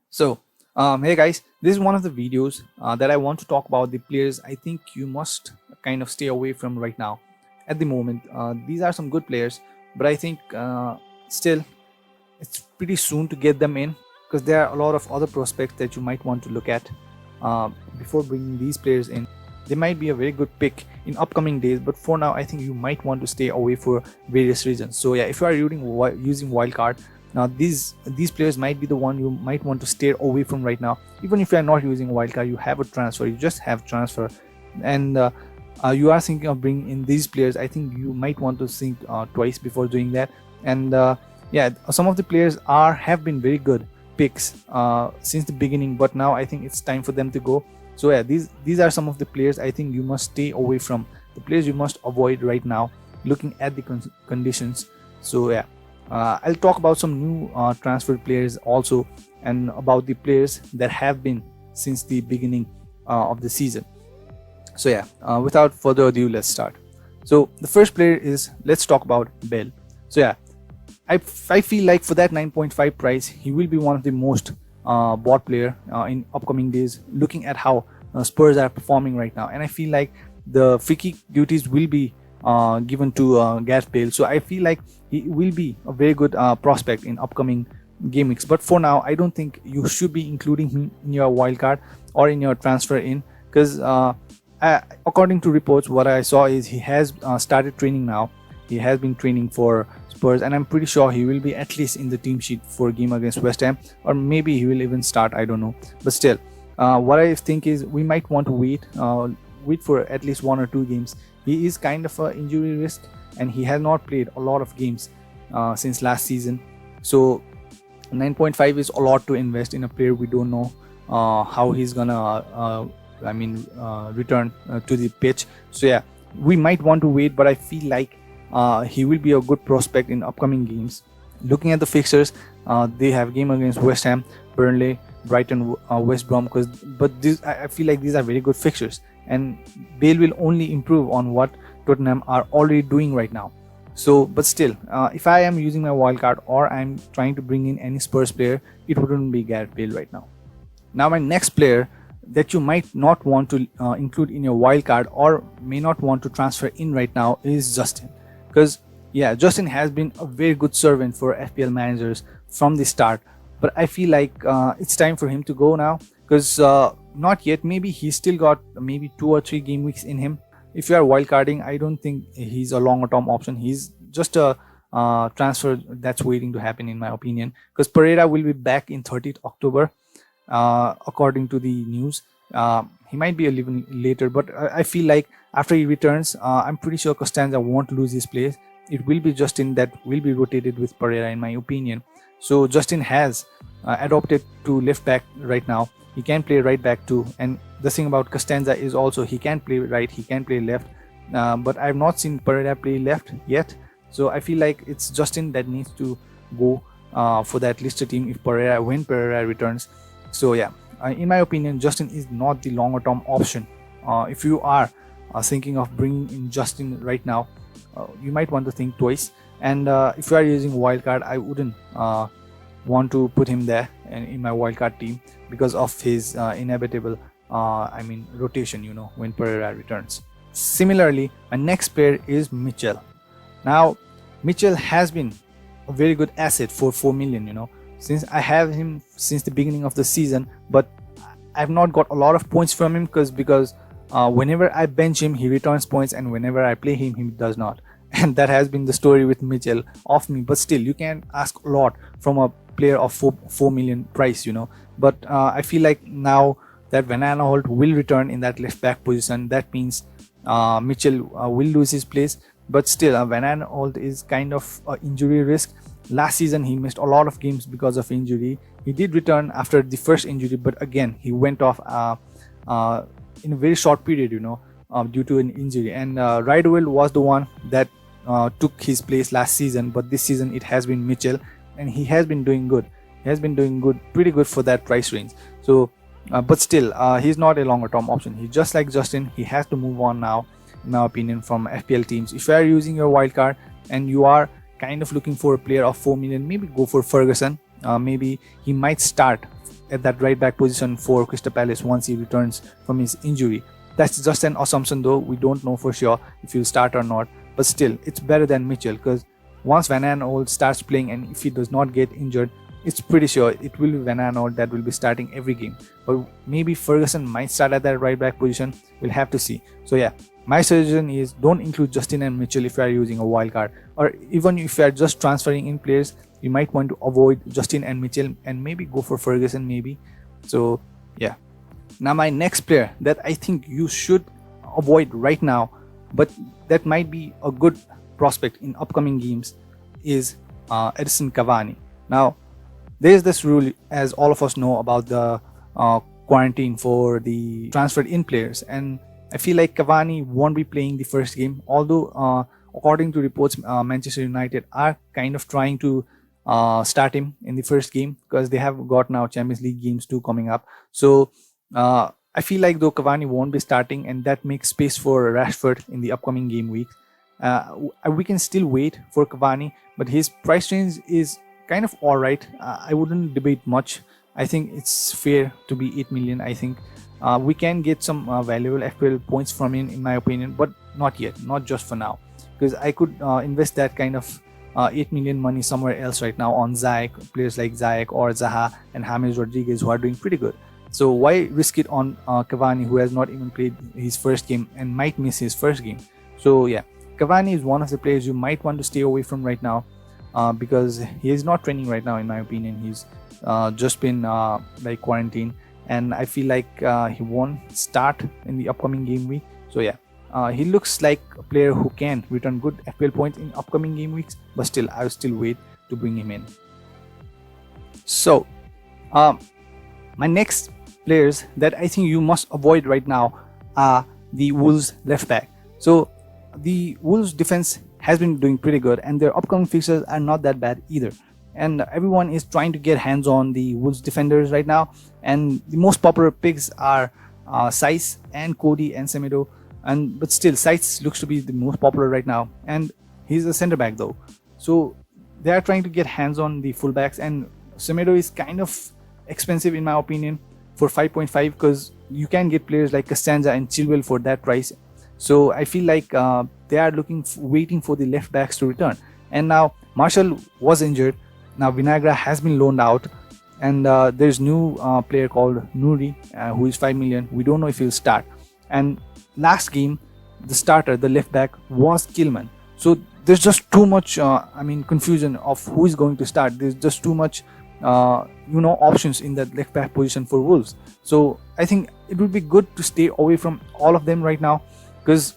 So, hey guys, this is one of the videos that I want to talk about the players I think you must kind of stay away from right now. At the moment, these are some good players, but I think still it's pretty soon to get them in because there are a lot of other prospects that you might want to look at before bringing these players in. They might be a very good pick in upcoming days, but for now, I think you might want to stay away for various reasons. So yeah, if you are using wildcard, now these players might be the one you might want to stay away from right now. Even if you are not using wildcard, you have a transfer, you just have transfer, and you are thinking of bringing in these players. I think you might want to think twice before doing that. And yeah, some of the players have been very good picks since the beginning, but now I think it's time for them to go. So yeah, these are some of the players I think you must stay away from, the players you must avoid right now, looking at the conditions. So yeah, I'll talk about some new transfer players also, and about the players that have been since the beginning of the season. So yeah, without further ado, let's start. So the first player is, let's talk about Bale. So yeah, I feel like for that 9.5 price, he will be one of the most bought player in upcoming days, looking at how Spurs are performing right now. And I feel like the free kick duties will be given to Gareth Bale. So I feel like he will be a very good prospect in upcoming game weeks. But for now, I don't think you should be including him in your wildcard or in your transfer in, because according to reports, what I saw is he has started training now. He has been training for Spurs, and I'm pretty sure he will be at least in the team sheet for a game against West Ham, or maybe he will even start, I don't know. But still, what I think is we might want to wait for at least 1 or 2 games. He is kind of an injury risk, and he has not played a lot of games since last season. So 9.5 is a lot to invest in a player we don't know how he's gonna return to the pitch. So yeah, we might want to wait, but I feel like he will be a good prospect in upcoming games. Looking at the fixtures, they have game against West Ham, Burnley, Brighton, West Brom. But I feel like these are very good fixtures, and Bale will only improve on what Tottenham are already doing right now. So, but still, if I am using my wildcard or I'm trying to bring in any Spurs player, it wouldn't be Gareth Bale right now. Now, my next player that you might not want to include in your wildcard or may not want to transfer in right now is Justin. Because yeah, Justin has been a very good servant for FPL managers from the start, but I feel like it's time for him to go now, because not yet, maybe he's still got maybe 2 or 3 game weeks in him. If you are wildcarding, I don't think he's a longer term option. He's just a transfer that's waiting to happen, in my opinion, because Pereira will be back in 30th October according to the news. He might be a little later, but I feel like after he returns, I'm pretty sure Costanza won't lose his place. It will be Justin that will be rotated with Pereira, in my opinion. So Justin has adopted to left back right now. He can play right back too. And the thing about Costanza is also he can play right, he can play left. But I've not seen Pereira play left yet. So I feel like it's Justin that needs to go for that Leicester team when Pereira returns. So yeah, in my opinion, Justin is not the longer term option. If you are thinking of bringing in Justin right now, you might want to think twice. And if you are using wildcard, I wouldn't want to put him there in my wildcard team because of his inevitable rotation, when Pereira returns. Similarly, my next player is Mitchell. Now, Mitchell has been a very good asset for 4 million, since I have him since the beginning of the season, but I've not got a lot of points from him because whenever I bench him, he returns points, and whenever I play him, he does not. And that has been the story with Mitchell of me. But still, you can ask a lot from a player of 4 million price, But I feel like now that Van Aanholt will return in that left back position, that means Mitchell will lose his place. But still, Van Aanholt is kind of an injury risk. Last season, he missed a lot of games because of injury. He did return after the first injury, but again, he went off in a very short period, due to an injury. And Riedewald was the one that took his place last season, but this season it has been Mitchell, and he has been doing good. He has been doing good, pretty good for that price range. So, but still, he's not a longer term option. He's just like Justin. He has to move on now, in my opinion, from FPL teams. If you are using your wildcard and you are kind of looking for a player of 4 million, maybe go for Ferguson. Maybe he might start at that right back position for Crystal Palace once he returns from his injury. That's just an assumption though, we don't know for sure if he'll start or not, but still it's better than Mitchell, because once Van Aanholt starts playing and if he does not get injured, it's pretty sure it will be Van Aanholt that will be starting every game. But maybe Ferguson might start at that right back position, we'll have to see. So yeah, my suggestion is don't include Justin and Mitchell if you are using a wildcard, or even if you are just transferring in players, you might want to avoid Justin and Mitchell and maybe go for Ferguson maybe. So yeah. Now my next player that I think you should avoid right now, but that might be a good prospect in upcoming games, is Edinson Cavani. Now there is this rule, as all of us know, about the quarantine for the transferred in players, and I feel like Cavani won't be playing the first game, although according to reports Manchester United are kind of trying to start him in the first game, because they have got now Champions League games 2 coming up. So I feel like though Cavani won't be starting, and that makes space for Rashford in the upcoming game week. We can still wait for Cavani, but his price range is kind of alright. I wouldn't debate much. I think it's fair to be 8 million. I think we can get some valuable FPL points from him, in my opinion, but not yet, not just for now, because I could invest that kind of 8 million money somewhere else right now on Ziyech, players like Ziyech or Zaha and James Rodriguez, who are doing pretty good. So why risk it on Cavani, who has not even played his first game and might miss his first game? So yeah, Cavani is one of the players you might want to stay away from right now, because he is not training right now, in my opinion. He's just been like quarantined, and I feel like he won't start in the upcoming game week. So yeah, he looks like a player who can return good FPL points in upcoming game weeks, but still I will still wait to bring him in. So my next players that I think you must avoid right now are the Wolves left back. So the Wolves defense has been doing pretty good, and their upcoming fixtures are not that bad either, and everyone is trying to get hands on the Wolves defenders right now, and the most popular picks are Saiss and Cody and Semedo, but still Saiss looks to be the most popular right now, and he's a center back though, so they are trying to get hands on the fullbacks, and Semedo is kind of expensive in my opinion for 5.5, because you can get players like Costanza and Chilwell for that price. So I feel like they are waiting for the left backs to return, and now Martial was injured. Now Vinagre has been loaned out, and there's new player called Nouri, who is 5 million. We don't know if he'll start. And last game, the starter, the left back, was Kilman. So there's just too much confusion of who is going to start. There's just too much options in that left back position for Wolves. So I think it would be good to stay away from all of them right now, because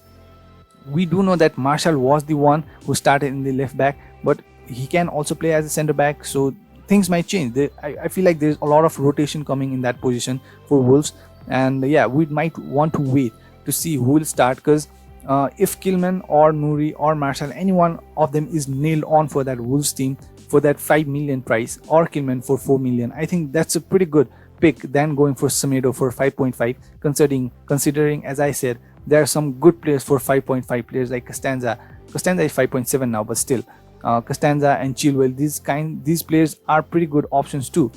we do know that Martial was the one who started in the left back, but he can also play as a center back, so things might change. I feel like there's a lot of rotation coming in that position for Wolves, and yeah, we might want to wait to see who will start, because if Kilman or Nouri or Martial, any one of them is nailed on for that Wolves team for that 5 million price, or Kilman for 4 million, I think that's a pretty good pick than going for Semedo for 5.5, considering as I said, there are some good players for 5.5, players like Costanza is 5.7 now, but still Costanza and Chilwell, these players are pretty good options too.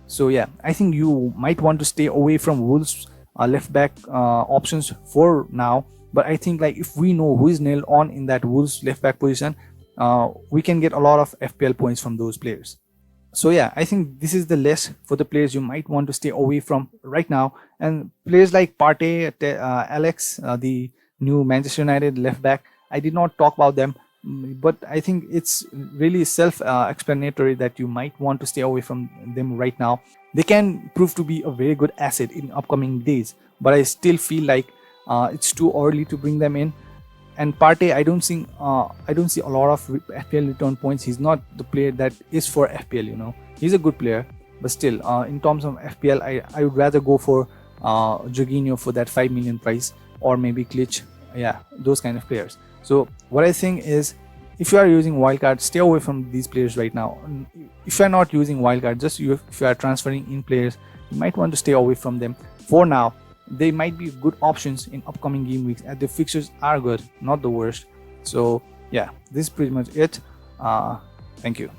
So yeah, I think you might want to stay away from Wolves left back options for now, but I think like if we know who is nailed on in that Wolves left back position, we can get a lot of FPL points from those players. So yeah, I think this is the list for the players you might want to stay away from right now. And players like Partey, Alex, the new Manchester United left back, I did not talk about them, but I think it's really self-explanatory that you might want to stay away from them right now. They can prove to be a very good asset in upcoming days, but I still feel like it's too early to bring them in. And Partey, I don't see a lot of FPL return points. He's not the player that is for FPL, He's a good player, but still, in terms of FPL, I would rather go for Jorginho for that 5 million price, or maybe Klitsch, yeah, those kind of players. So what I think is, if you are using wildcard, stay away from these players right now. If you are not using wildcard, if you are transferring in players, you might want to stay away from them for now. They might be good options in upcoming game weeks, as the fixtures are good, not the worst. So yeah, this is pretty much it. Thank you.